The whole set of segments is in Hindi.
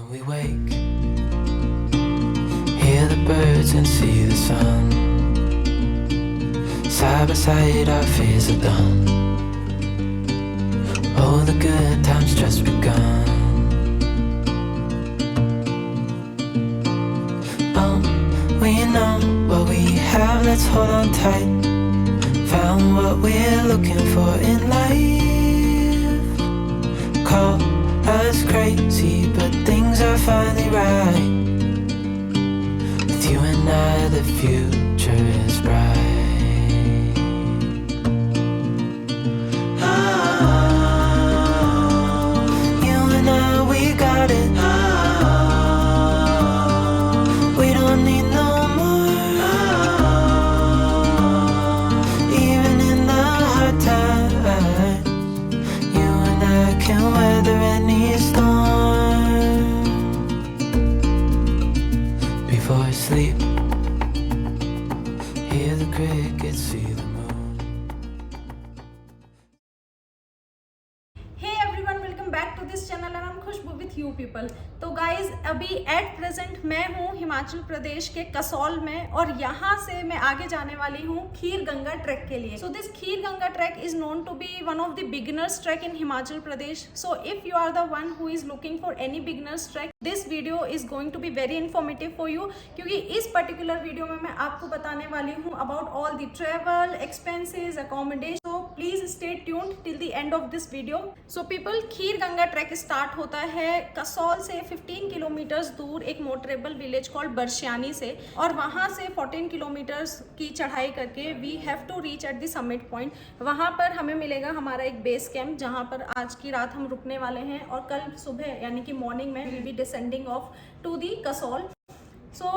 We wake, hear the birds and see the sun. Side by side our fears are done. All the good times just begun. We know what we have, let's hold on tight. Found what we're looking for in life. Call us crazy, but things are finally right. With you and I, the future is bright. Oh, you and I, we got it. We don't need no more. Even in the hard times, you and I can weather any storm. Before I sleep, hear the crickets, see the moon. Hey everyone, welcome back to this channel and I'm Khushboo with you people. तो गाइज अभी एट प्रेजेंट मैं हूँ हिमाचल प्रदेश के कसौल में और यहाँ से मैं आगे जाने वाली हूँ खीर गंगा ट्रैक के लिए. So this Kheer Ganga trek is known to be one of the beginners trek in Himachal Pradesh. So if you are the one who is looking for any beginners trek, this video is going to be very informative for you, क्योंकि इस पर्टिकुलर वीडियो में मैं आपको बताने वाली हूँ about all the travel expenses, accommodation. So please stay tuned till the end of this video. So people, Kheer Ganga track start होता है कसौल से 15 किलोमीटर्स दूर एक मोटरेबल विलेज कॉल्ड बरशियानी से, और वहाँ से 14 किलोमीटर्स की चढ़ाई करके we have to reach at the summit point. वहाँ पर हमें मिलेगा हमारा एक बेस कैंप, जहाँ पर आज की रात हम रुकने वाले हैं और कल सुबह यानी कि मॉर्निंग में will be descending off to the Kasol. So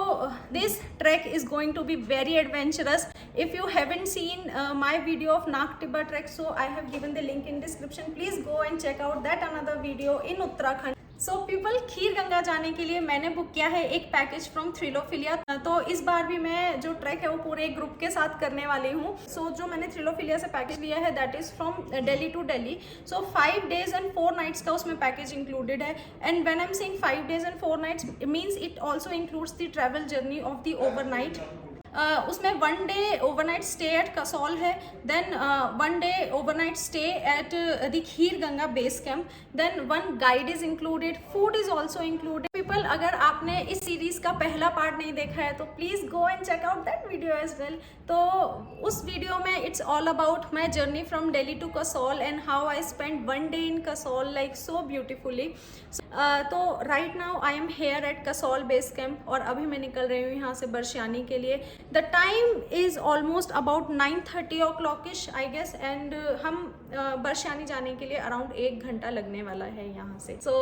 this trek is going to be very adventurous. If you haven't seen my video of Nag Tibba trek, so I have given the link in description. Please go and check out that another video in Uttarakhand. So people, Kheer Ganga जाने के लिए मैंने बुक किया है एक पैकेज फ्रॉम थ्रिलोफिलिया. तो इस बार भी मैं जो ट्रैक है वो पूरे एक ग्रुप के साथ करने वाली हूँ. सो जो मैंने थ्रिलोफिलिया से पैकेज लिया है that is from Delhi to Delhi. So 5 days and 4 nights का उसमें पैकेज इंक्लूडेड है. And when I am saying 5 days and 4 nights, it means it also includes the travel journey of the overnight. उसमें 1 day overnight stay at Kasol है, then 1 day overnight stay at the Kheer Ganga base camp, then 1 guide is included, food is also included. People, अगर आपने इस सीरीज का पहला पार्ट नहीं देखा है तो please go and check out that video as well. तो उस वीडियो में it's all about my journey from Delhi to Kasol and how I spend 1 day in Kasol like so beautifully. तो right now I am here at Kasol base camp और अभी मैं निकल रही हूँ यहाँ से बरशियानी के लिए. The time is almost about 9:30 o'clock-ish I guess, and हम बरशियानी जाने के लिए अराउंड 1 घंटा लगने वाला है यहाँ से. So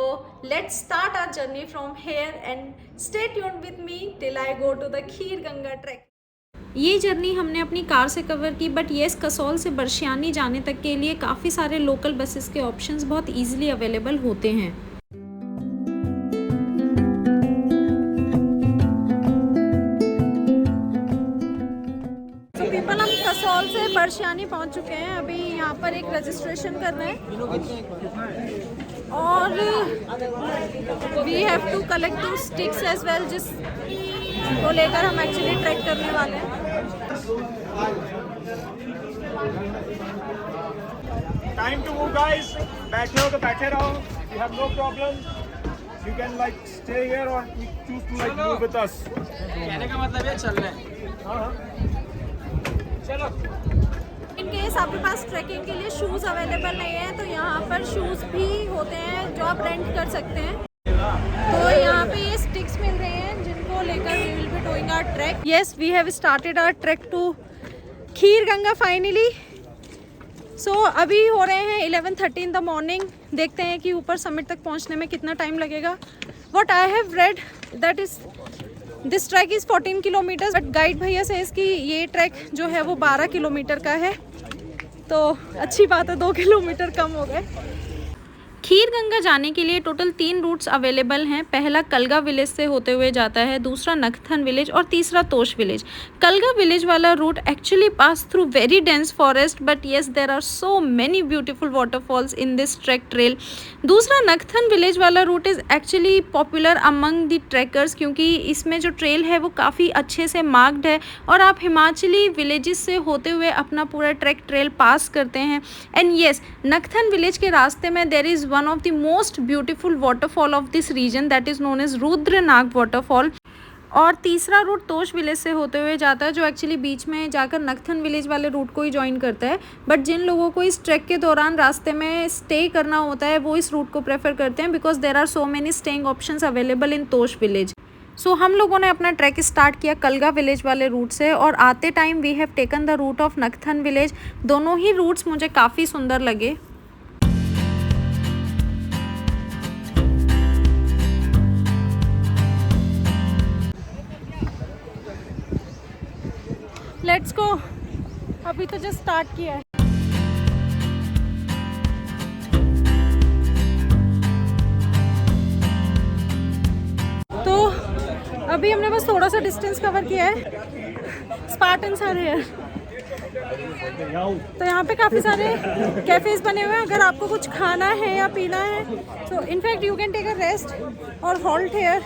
let's start our journey from here and stay tuned with me till I go to the Kheer Ganga trek. ये जर्नी हमने अपनी कार से कवर की, बट येस, कसौल से बरशियानी जाने तक के लिए काफ़ी सारे लोकल बसेस के ऑप्शंस बहुत ईजिली अवेलेबल होते हैं. पीपल, हम कसौल से बरशियानी पहुंच चुके हैं. अभी यहाँ पर एक रजिस्ट्रेशन कर रहे हैं और we have to collect 2 sticks as well, जिस को लेकर हम एक्चुअली ट्रैक करने वाले हैं. Time to move guys. बैठे हो तो बैठे रहो, you have no problem. You can like stay here और choose to like move with us. कहने का मतलब ये चल रहे हैं. हां चलो. इन केस आपके पास ट्रैकिंग के लिए शूज़ अवेलेबल नहीं है तो यहाँ पर शूज़ भी होते हैं जो आप रेंट कर सकते हैं. तो यहाँ पे ये स्टिक्स मिल रहे हैं जिनको लेकर we will be doing our trek. Yes, we have started our trek to Kheer Ganga finally. So अभी हो रहे हैं 11:30 इन द मॉर्निंग. देखते हैं कि ऊपर समिट तक पहुँचने में कितना टाइम लगेगा. What I have read that is this track is 14 kilometres, but guide भैया से इसकी ये ट्रैक जो है वो 12 किलोमीटर का है. तो अच्छी बात है, 2 किलोमीटर कम हो गए. खीर गंगा जाने के लिए टोटल 3 रूट्स अवेलेबल हैं। पहला कलगा विलेज से होते हुए जाता है, दूसरा नखथन विलेज और तीसरा तोश विलेज। कलगा विलेज वाला route actually pass through very dense forest, but yes there are so many beautiful waterfalls in this trek trail. दूसरा नखथन विलेज वाला route is actually popular among the trekkers, क्योंकि इसमें जो ट्रेल है वो काफ़ी अच्छे से मार्क्ड है और आप हिमाचली विलेजेस से होते हुए अपना पूरा ट्रैक ट्रेल पास करते हैं। एंड येस, नखथन विलेज के रास्ते में there is one of the most beautiful waterfall of this region, that is known as Rudranag waterfall. और तीसरा रूट तोश विलेज से होते हुए जाता है, जो एक्चुअली बीच में जाकर नखथन विलेज वाले रूट को ही ज्वाइन करता है। बट जिन लोगों को इस ट्रैक के दौरान रास्ते में स्टे करना होता है वो इस रूट को प्रेफर करते हैं, because there are so many staying options available in Tosh village. So हम लोगों ने अपना ट्रैक स्टार्ट किया कलगा विलेज वाले रूट से, और आते time we have taken the route of Nakthan village. दोनों ही रूट्स मुझे काफ़ी सुंदर लगे। लेट्स गो, अभी तो जस्ट स्टार्ट किया है। तो अभी हमने बस थोड़ा सा डिस्टेंस कवर किया है। Spartans are here. तो यहाँ पे काफ़ी सारे कैफ़ेज़ बने हुए हैं। अगर आपको कुछ खाना है या पीना है तो in fact you can take a rest और halt here.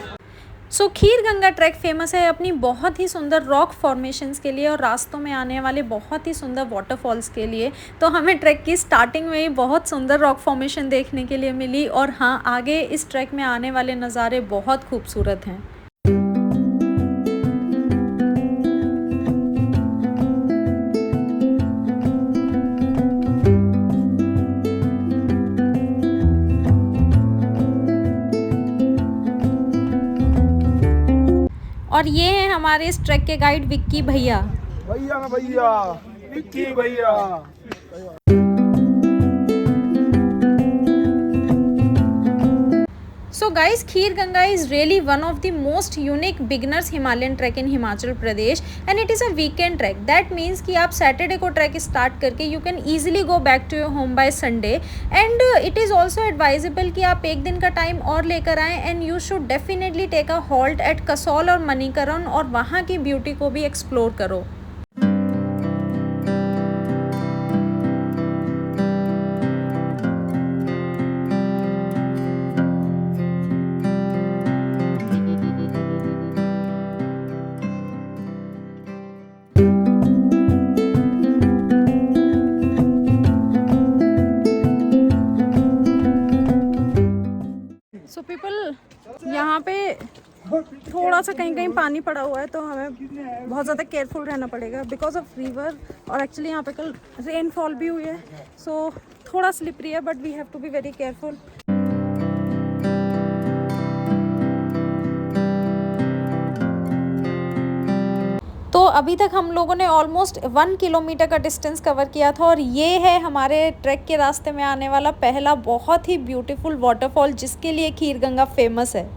So Kheer Ganga trek famous है अपनी बहुत ही सुंदर रॉक फॉर्मेशंस के लिए और रास्तों में आने वाले बहुत ही सुंदर वाटरफॉल्स के लिए। तो हमें ट्रैक की स्टार्टिंग में ही बहुत सुंदर रॉक फॉर्मेशन देखने के लिए मिली, और हाँ, आगे इस ट्रैक में आने वाले नज़ारे बहुत खूबसूरत हैं। और ये हैं हमारे इस ट्रैक के गाइड विक्की भैया। विक्की भैया। So guys, Khir Ganga is really one of the most unique beginners Himalayan trek in Himachal Pradesh, and it is a weekend trek. That means कि आप Saturday को trek start करके you can easily go back to your home by Sunday, and it is also advisable कि आप एक दिन का टाइम और लेकर आएँ, and you should definitely take a halt at Kasol और मणिकरण और वहाँ की ब्यूटी को भी एक्सप्लोर करो। सो पीपल, यहाँ पे थोड़ा सा कहीं कहीं पानी पड़ा हुआ है, तो हमें बहुत ज़्यादा केयरफुल रहना पड़ेगा बिकॉज ऑफ रिवर। और एक्चुअली यहाँ पे कल रेनफॉल भी हुई है, सो थोड़ा स्लिपरी है, but we have to be very careful. तो अभी तक हम लोगों ने ऑलमोस्ट 1 किलोमीटर का डिस्टेंस कवर किया था, और ये है हमारे ट्रैक के रास्ते में आने वाला पहला बहुत ही ब्यूटीफुल वाटरफॉल, जिसके लिए खीर गंगा फेमस है।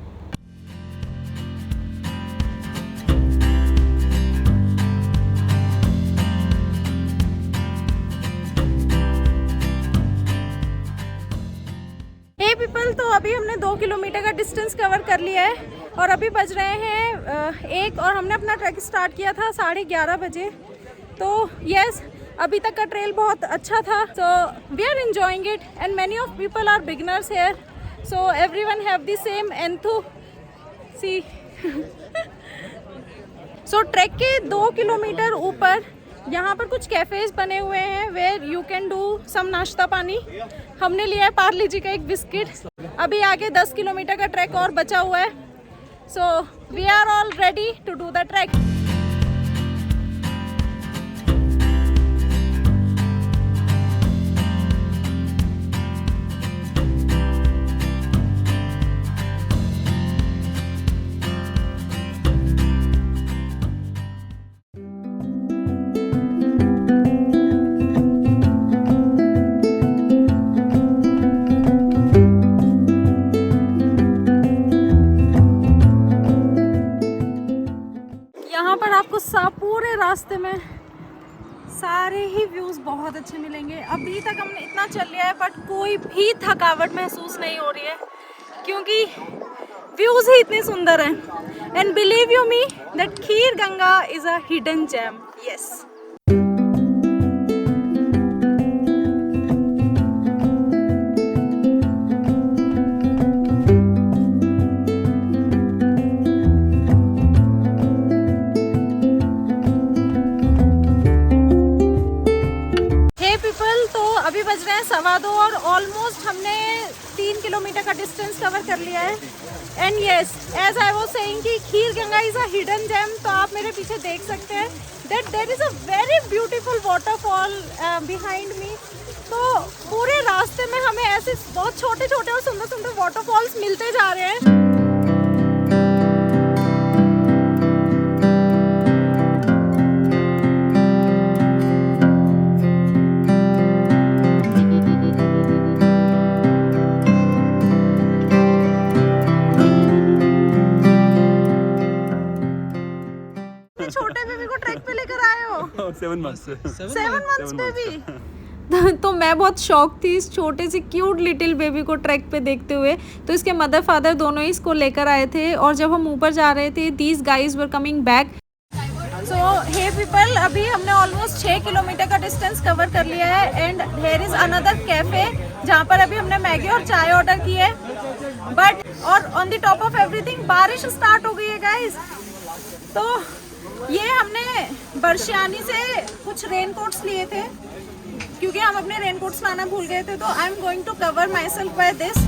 पीपल, तो अभी हमने 2 किलोमीटर का डिस्टेंस कवर कर लिया है, और अभी बज रहे हैं 1, और हमने अपना ट्रैक स्टार्ट किया था 11:30 बजे। तो यस, अभी तक का ट्रेल बहुत अच्छा था, so we are enjoying it, and many of people are beginners here, so everyone have the same enthusiasm. So trek के 2 किलोमीटर ऊपर यहाँ पर कुछ कैफ़ेज़ बने हुए हैं where you can do some nashta pani. हमने लिया है पार्ले जी का एक बिस्किट। अभी आगे 10 किलोमीटर का ट्रैक और बचा हुआ है, so we are all ready to do the trek. पूरे रास्ते में सारे ही व्यूज़ बहुत अच्छे मिलेंगे। अभी तक हमने इतना चल लिया है बट कोई भी थकावट महसूस नहीं हो रही है क्योंकि व्यूज़ ही इतने सुंदर हैं। And believe you me that Kheer Ganga is a hidden gem. Yes. अभी बज रहे हैं 2:15 और ऑलमोस्ट हमने 3 किलोमीटर का डिस्टेंस कवर कर लिया है। And yes, as I was saying कि Kheer Ganga is a hidden gem. तो आप मेरे पीछे देख सकते हैं that there is a very beautiful waterfall behind me. तो पूरे रास्ते में हमें ऐसे बहुत छोटे छोटे और सुंदर सुंदर वाटरफॉल्स मिलते जा रहे हैं। छोटे बेबी को ट्रैक पे लेकर आए हो 7 months 7 months बेबी। तो मैं बहुत शौक थी इस छोटे से क्यूट लिटिल बेबी को ट्रैक पे देखते हुए। तो इसके मदर फादर दोनों ही इसको लेकर आए थे और जब हम ऊपर जा रहे थे these guys were coming back. So hey people, अभी हमने ऑलमोस्ट 6 किलोमीटर का डिस्टेंस कवर कर लिया है and there is another cafe जहाँ पर अभी हमने मैगी और चाय ऑर्डर की है। बट और on the top of everything बारिश स्टार्ट हो गई है गाइज। तो ये हमने बरशियानी से कुछ रेनकोट्स लिए थे क्योंकि हम अपने रेनकोट्स लाना भूल गए थे। तो I am going to cover myself by this.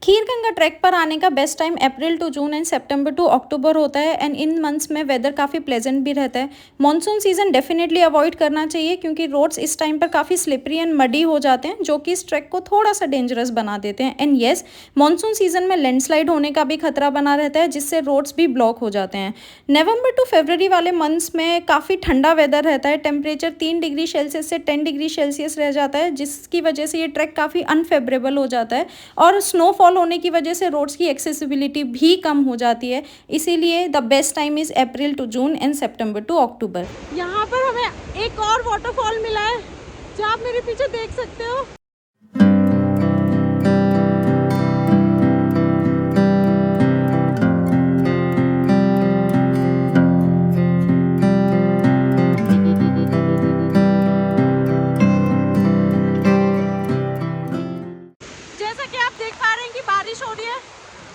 Kheer Ganga trek पर आने का best time April to June and September to October होता है। एंड इन मंथ्स में वेदर काफ़ी प्लेजेंट भी रहता है। मॉनसून सीज़न डेफिनेटली अवॉइड करना चाहिए क्योंकि रोड्स इस टाइम पर काफ़ी स्लिपरी एंड मडी हो जाते हैं जो कि इस ट्रैक को थोड़ा सा डेंजरस बना देते हैं। एंड येस, मॉनसून सीज़न में लैंडस्लाइड होने का भी खतरा बना रहता है जिससे रोड्स भी ब्लॉक हो जाते हैं। नवंबर टू फरवरी वाले मंथ्स में काफ़ी ठंडा वेदर रहता है। टेम्परेचर 3 डिग्री सेल्सियस से 10 डिग्री सेल्सियस रह जाता है जिसकी वजह से ये ट्रैक काफ़ी अनफेवरेबल हो जाता है और स्नोफॉल होने की वजह से रोड्स की एक्सेसिबिलिटी भी कम हो जाती है। इसीलिए the best time is April to June and September to October. यहाँ पर हमें एक और वाटरफॉल मिला है जो आप मेरे पीछे देख सकते हो। जैसा कि आप देख पा रहे हैं कि बारिश हो रही है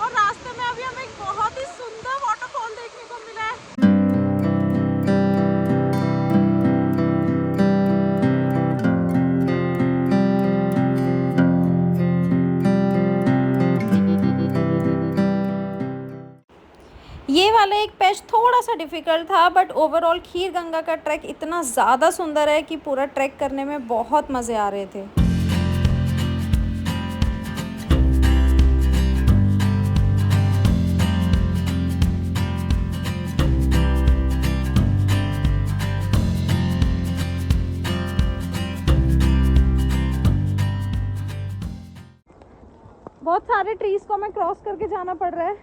और रास्ते में अभी हमें एक बहुत ही सुंदर वाटरफॉल देखने को मिला है। ये वाला एक पैच थोड़ा सा डिफिकल्ट था बट ओवरऑल खीर गंगा का ट्रैक इतना ज़्यादा सुंदर है कि पूरा ट्रैक करने में बहुत मज़े आ रहे थे। बहुत सारे ट्रीज को हमें क्रॉस करके जाना पड़ रहा है।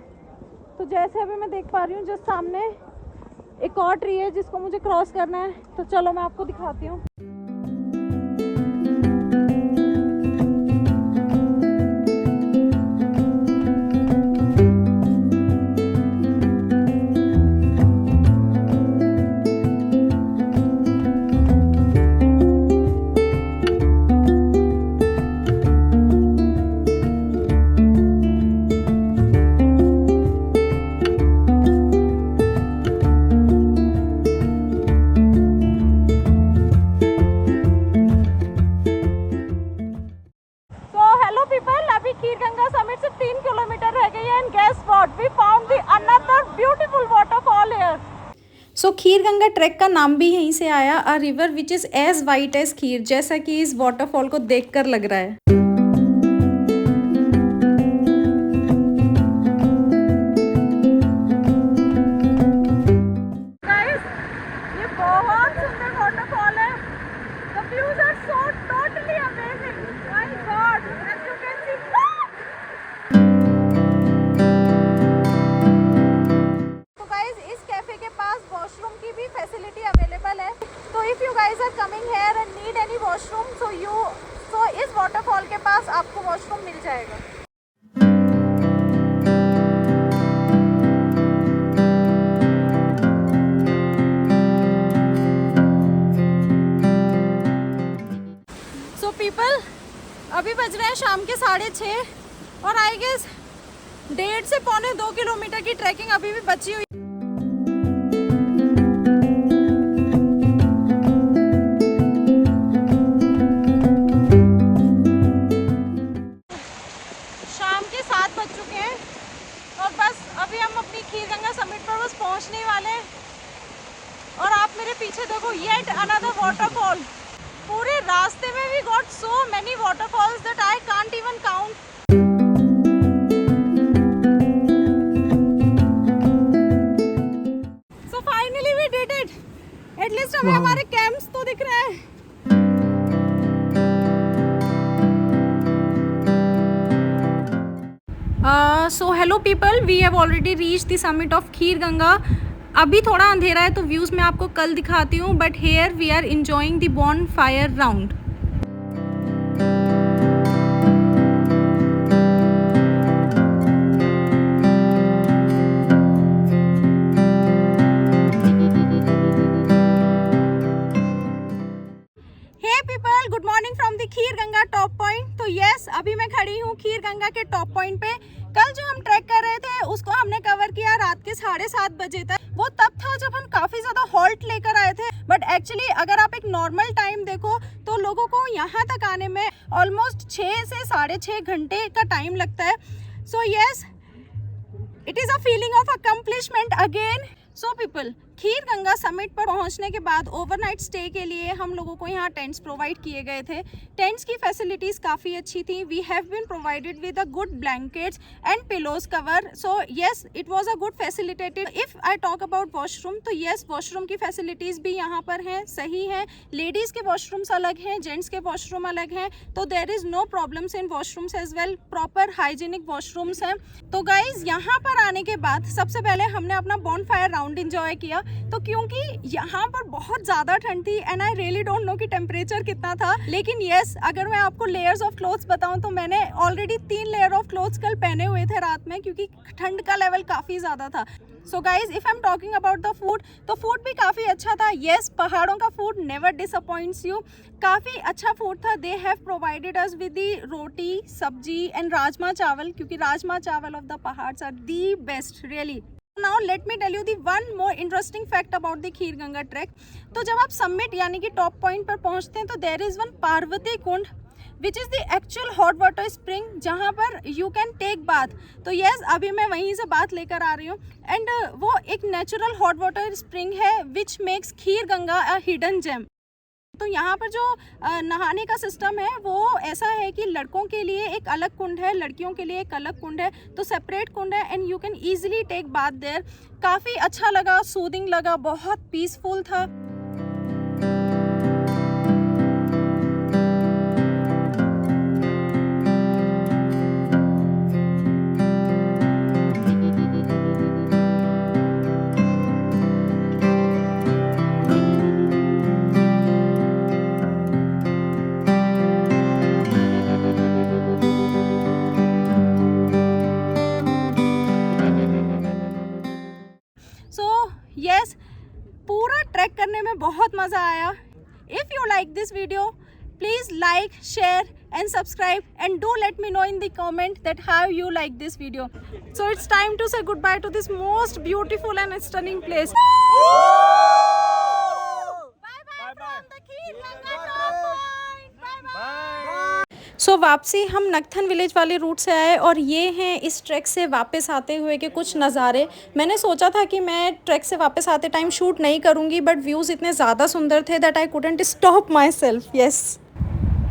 तो जैसे अभी मैं देख पा रही हूँ जस्ट सामने एक और ट्री है जिसको मुझे क्रॉस करना है। तो चलो मैं आपको दिखाती हूँ। खीर गंगा समिट से 3 किलोमीटर रह गई है and guess what, we found the another beautiful waterfall here. So Kheer Ganga trek का नाम भी यहीं से आया, a river which is as white as kheer, जैसा कि इस वाटरफॉल को देखकर लग रहा है। Guys, ये बहुत सुंदर वाटरफॉल है। The views are so totally coming here and need any washroom, so इस वाटरफॉल के पास आपको वॉशरूम मिल जाएगा। सो पीपल, अभी बज रहे हैं शाम के 6:30 और आई गेस 1.5 से पौने 2 किलोमीटर की ट्रैकिंग अभी भी बची हुई। शाम के 7 बज चुके हैं और बस अभी हम अपनी खीरगंगा समिट पर बस पहुंचने वाले हैं। और आप मेरे पीछे देखो, येट अनदर वाटरफॉल। पूरे रास्ते में we got so many waterfalls that I can't even count. So finally we did it. At least हमें हमारे कैंप्स तो दिख रहे हैं। So hello people, we have already reach the summit of Kheerganga. अभी थोड़ा अंधेरा है तो व्यूज़ मैं आपको कल दिखाती हूँ, but here we are enjoying the bonfire round. Hey people, good morning from the Kheerganga top point. तो यस, अभी मैं खड़ी हूँ खीरगंगा के टॉप पॉइंट पे। कल जो हम ट्रैक कर रहे थे उसको हमने कवर किया रात के 7:30 बजे तक। वो तब था जब हम काफ़ी ज़्यादा हॉल्ट लेकर आए थे, बट एक्चुअली अगर आप एक नॉर्मल टाइम देखो तो लोगों को यहाँ तक आने में ऑलमोस्ट 6 से 6.5 घंटे का टाइम लगता है। So yes, it is a feeling of accomplishment again. So people, Kheerganga summit पर पहुंचने के बाद ओवरनाइट स्टे के लिए हम लोगों को यहाँ टेंट्स प्रोवाइड किए गए थे। टेंट्स की फैसिलिटीज़ काफ़ी अच्छी थी। We have been provided with a good blankets and pillows cover. So yes, it was a good facilitated. If I talk about washroom, तो येस, वॉशरूम की फैसिलिटीज़ भी यहाँ पर हैं, सही हैं। लेडीज़ के वॉशरूम्स अलग हैं, जेंट्स के वॉशरूम अलग हैं, तो there is no problems in washrooms as well. Proper hygienic washrooms हैं। तो गाइज, यहाँ पर आने के बाद सबसे पहले हमने अपना बॉनफायर राउंड इंजॉय किया। तो क्योंकि यहाँ पर बहुत ज़्यादा ठंड थी and I really don't know कि टेम्परेचर कितना था, लेकिन येस, अगर मैं आपको लेयर्स ऑफ क्लोथ्स बताऊँ तो मैंने ऑलरेडी 3 लेयर ऑफ क्लोथ्स कल पहने हुए थे रात में, क्योंकि ठंड का लेवल काफ़ी ज़्यादा था। So guys, if I am talking about the food, तो फूड भी काफ़ी अच्छा था। येस, पहाड़ों का फूड नेवर डिसअपॉइंट्स यू। काफ़ी अच्छा फूड था। They have provided us with the roti, sabzi and rajma chawal, क्योंकि राजमा चावल ऑफ द पहाड़्स are the best really. Now let me tell you the one more interesting fact about the Kheerganga track. तो जब आप समिट यानी कि टॉप पॉइंट पर पहुंचते हैं तो there is one Parvati Kund which is the actual hot water spring, जहाँ पर यू कैन टेक बाथ। तो यस, अभी मैं वहीं से बात लेकर आ रही हूँ। एंड वो एक नेचुरल हॉट वाटर स्प्रिंग है which makes Kheerganga a hidden gem. तो यहाँ पर जो नहाने का सिस्टम है वो ऐसा है कि लड़कों के लिए एक अलग कुंड है, लड़कियों के लिए एक अलग कुंड है, तो सेपरेट कुंड है and you can easily take bath there. काफ़ी अच्छा लगा, सूदिंग लगा, बहुत पीसफुल था। यस, पूरा ट्रैक करने में बहुत मज़ा आया। If you like this video, please like, share and subscribe, and do let me know in the comment that how you like this video. So it's time to say goodbye to this most beautiful and stunning place. Bye bye from the Khirganga top point. Bye bye. सो वापसी हम नगथन विलेज वाले रूट से आए और ये हैं इस ट्रैक से वापस आते हुए के कुछ नज़ारे। मैंने सोचा था कि मैं ट्रैक से वापस आते टाइम शूट नहीं करूँगी, बट व्यूज़ इतने ज़्यादा सुंदर थे that I couldn't stop myself. Yes,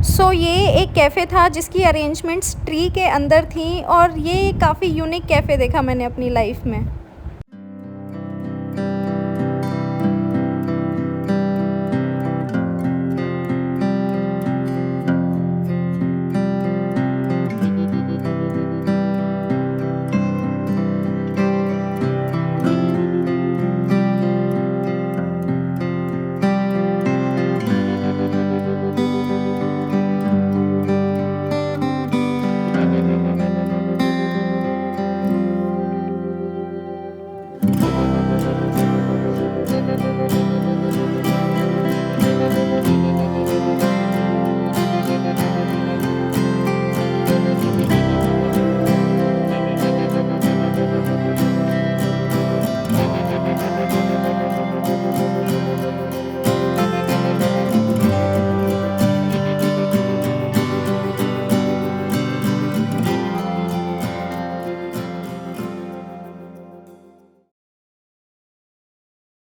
so ये एक कैफ़े था जिसकी अरेंजमेंट्स ट्री के अंदर थी और ये काफ़ी यूनिक कैफ़े देखा मैंने अपनी लाइफ में।